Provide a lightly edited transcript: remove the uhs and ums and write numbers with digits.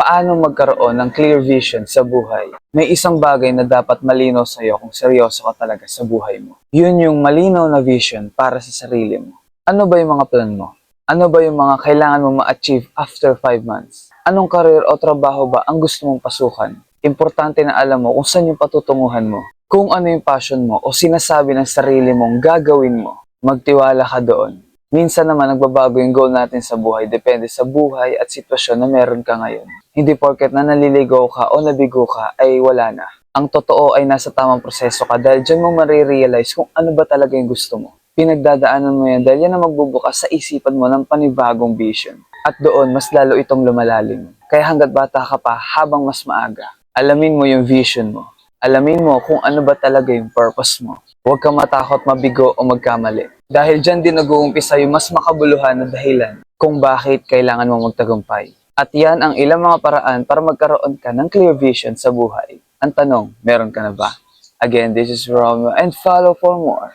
Paano magkaroon ng clear vision sa buhay? May isang bagay na dapat malinaw sa'yo kung seryoso ka talaga sa buhay mo. Yun yung malinaw na vision para sa sarili mo. Ano ba yung mga plan mo? Ano ba yung mga kailangan mo ma-achieve after 5 months? Anong career o trabaho ba ang gusto mong pasukan? Importante na alam mo kung saan yung patutunguhan mo. Kung ano yung passion mo o sinasabi ng sarili mong gagawin mo, magtiwala ka doon. Minsan naman nagbabago yung goal natin sa buhay depende sa buhay at sitwasyon na meron ka ngayon. Hindi porket na naliligaw ka o nabigo ka ay wala na. Ang totoo ay nasa tamang proseso ka dahil dyan mo marirealize kung ano ba talaga yung gusto mo. Pinagdadaanan mo yan dahil yan ang magbubukas sa isipan mo ng panibagong vision. At doon mas lalo itong lumalalim. Kaya hanggat bata ka pa habang mas maaga, alamin mo yung vision mo. Alamin mo kung ano ba talaga yung purpose mo. Huwag kang matakot mabigo o magkamali. Dahil dyan din nag-uumpisa yung mas makabuluhan na dahilan kung bakit kailangan mo magtagumpay. At yan ang ilang mga paraan para magkaroon ka ng clear vision sa buhay. Ang tanong, meron ka na ba? Again, this is Romeo and follow for more.